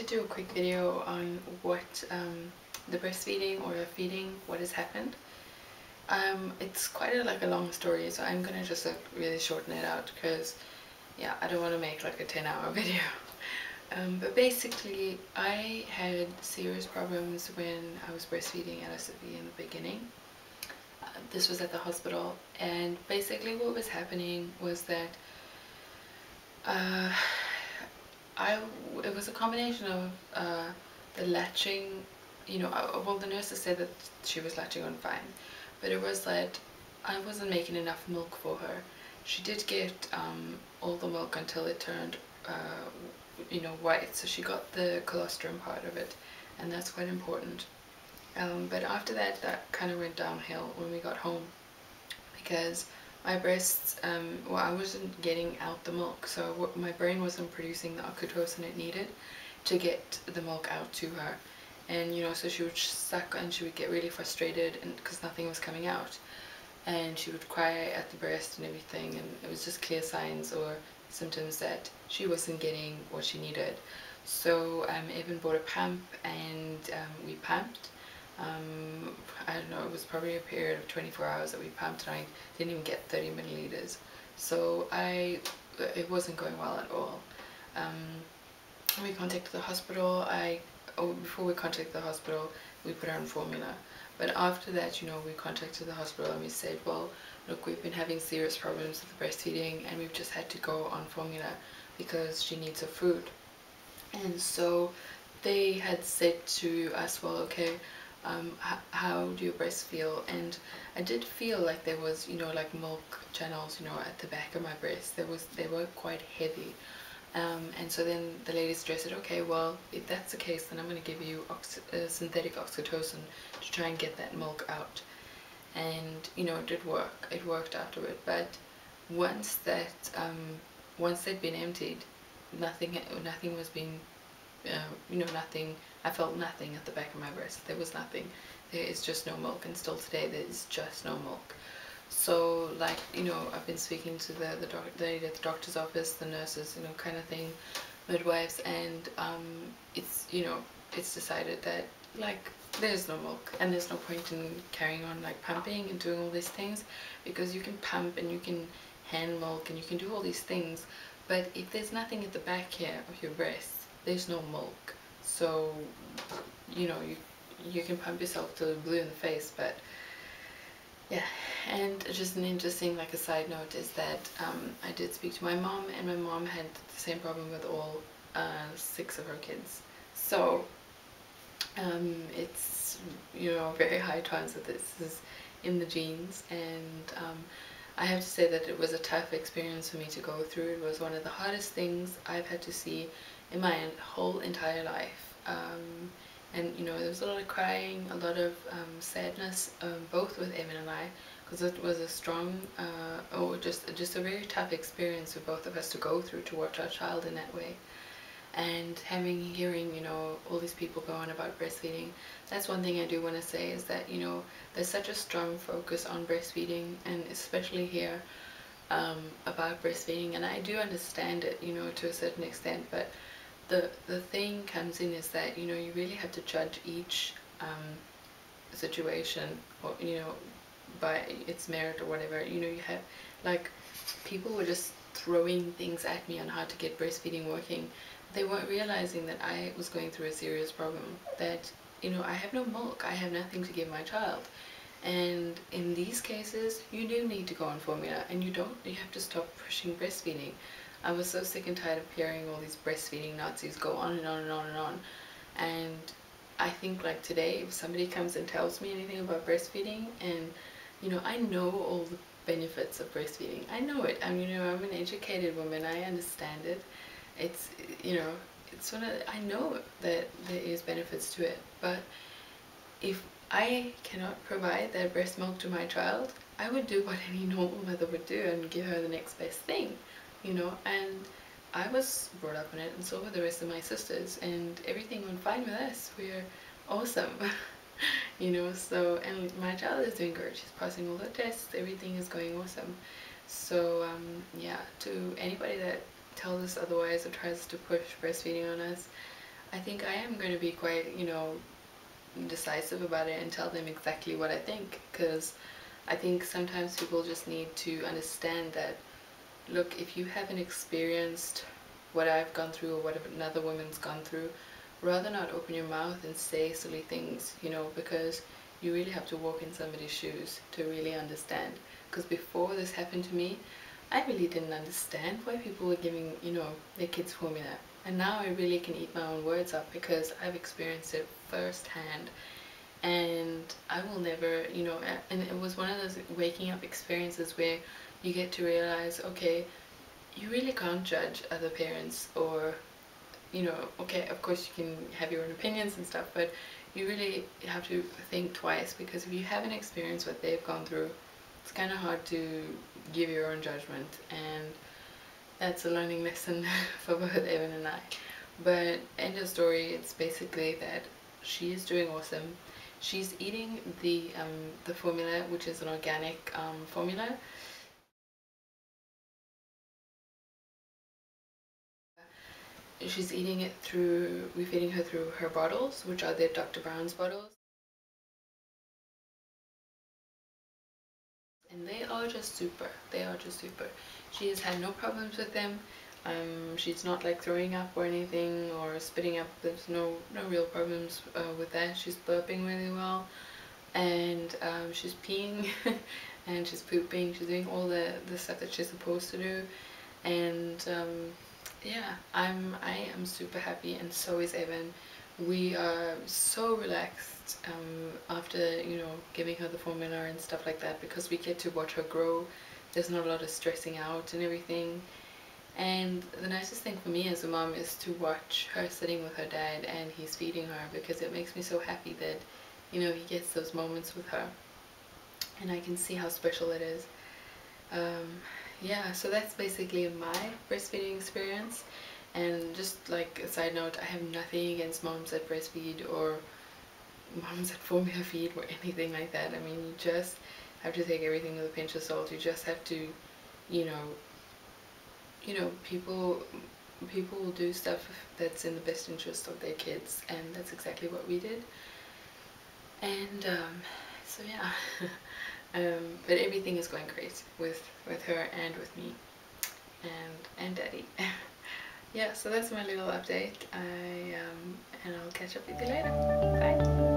do a quick video on what the breastfeeding or the feeding, what has happened. It's quite a long story, so I'm gonna just really shorten it out because yeah, I don't want to make like a 10-hour video. But basically I had serious problems when I was breastfeeding Ella Sophie in the beginning. This was at the hospital, and basically what was happening was that it was a combination of the latching, well, the nurses said that she was latching on fine, but it was that I wasn't making enough milk for her. She did get all the milk until it turned white, so she got the colostrum part of it, and that's quite important. But after that, that kind of went downhill when we got home, because my breasts, well, I wasn't getting out the milk, so my brain wasn't producing the oxytocin it needed to get the milk out to her. And so she would suck and she would get really frustrated, and because nothing was coming out, and she would cry at the breast and everything, and it was just clear signs or symptoms that she wasn't getting what she needed. So Evan bought a pump, and we pumped. I don't know, it was probably a period of 24 hours that we pumped, and I didn't even get 30 milliliters. So it wasn't going well at all. We contacted the hospital. Before we contacted the hospital, we put her on formula. But after that, we contacted the hospital and we said, well, look, we've been having serious problems with the breastfeeding, and we've just had to go on formula because she needs her food. And so they had said to us, well, okay, how do your breasts feel? And I did feel like there was, like milk channels, at the back of my breast. They were quite heavy. And so then the lady suggested, okay, well, if that's the case, then I'm going to give you synthetic oxytocin to try and get that milk out. And it did work. It worked after it. But once they'd been emptied, nothing was being, nothing. I felt nothing at the back of my breast. There was nothing. There is just no milk, and still today there is just no milk. So, like, I've been speaking to the lady at the doctor's office, the nurses, kind of thing, midwives, and it's decided that, like, there's no milk, and there's no point in carrying on like pumping and doing all these things, because you can pump and you can hand milk and you can do all these things, but if there's nothing at the back here of your breast, there's no milk. So you can pump yourself till blue in the face. But yeah, and just an interesting, like, a side note is that I did speak to my mom, and my mom had the same problem with all 6 of her kids. So it's very high chance that this is in the genes. And I have to say that it was a tough experience for me to go through. It was one of the hardest things I've had to see in my whole entire life. And there was a lot of crying, a lot of sadness, both with Evan and I, because it was a strong, just a very tough experience for both of us to go through, to watch our child in that way. And hearing all these people go on about breastfeeding, that's one thing I do want to say, is that there's such a strong focus on breastfeeding, and especially here about breastfeeding, and I do understand it to a certain extent, but the thing comes in is that you really have to judge each situation, or by its merit or whatever. You have, like, people were just throwing things at me on how to get breastfeeding working. They weren't realizing that I was going through a serious problem, that I have no milk, I have nothing to give my child. And in these cases, you do need to go on formula, and you have to stop pushing breastfeeding. I was so sick and tired of hearing all these breastfeeding Nazis go on and on and on and on. And I think, like, today, if somebody comes and tells me anything about breastfeeding, and I know all the benefits of breastfeeding, I know it. I'm an educated woman, I understand it. It's I know that there is benefits to it, but if I cannot provide that breast milk to my child, I would do what any normal mother would do and give her the next best thing. And I was brought up on it, and so were the rest of my sisters, and everything went fine with us. We're awesome. So, and my child is doing good. She's passing all the tests, everything is going awesome. So yeah, to anybody that tells us otherwise or tries to push breastfeeding on us, I think I am going to be quite, you know, decisive about it and tell them exactly what I think, because I think sometimes people just need to understand that, look, if you haven't experienced what I've gone through or what another woman's gone through, rather not open your mouth and say silly things, you know, because you really have to walk in somebody's shoes to really understand. Because before this happened to me, I really didn't understand why people were giving, you know, their kids formula. And now I really can eat my own words up because I've experienced it firsthand. And I will never, you know, and it was one of those waking up experiences where you get to realize, okay, you really can't judge other parents, or, you know, okay, of course you can have your own opinions and stuff, but you really have to think twice, because if you haven't experienced what they've gone through, it's kind of hard to give your own judgment. And that's a learning lesson for both Evan and I. But end of story, it's basically that she is doing awesome. She's eating the formula, which is an organic formula. She's eating it through, we're feeding her through her bottles, which are the Dr.Browns bottles. And they are just super. They are just super. She has had no problems with them. She's not like throwing up or anything or spitting up. There's no real problems with that. She's burping really well, and she's peeing and she's pooping. She's doing all the stuff that she's supposed to do. And yeah, I am super happy, and so is Evan. We are so relaxed after, you know, giving her the formula and stuff like that, because we get to watch her grow. There's not a lot of stressing out and everything. And the nicest thing for me as a mom is to watch her sitting with her dad and he's feeding her, because it makes me so happy that, you know, he gets those moments with her, and I can see how special it is. Um, yeah, so that's basically my breastfeeding experience. And just like a side note, I have nothing against moms that breastfeed or moms that formula feed or anything like that. I mean, you just have to take everything with a pinch of salt. You just have to, you know, people will do stuff that's in the best interest of their kids, and that's exactly what we did. And so yeah, but everything is going great with her and with me and daddy. Yeah, so that's my little update. And I'll catch up with you later. Bye.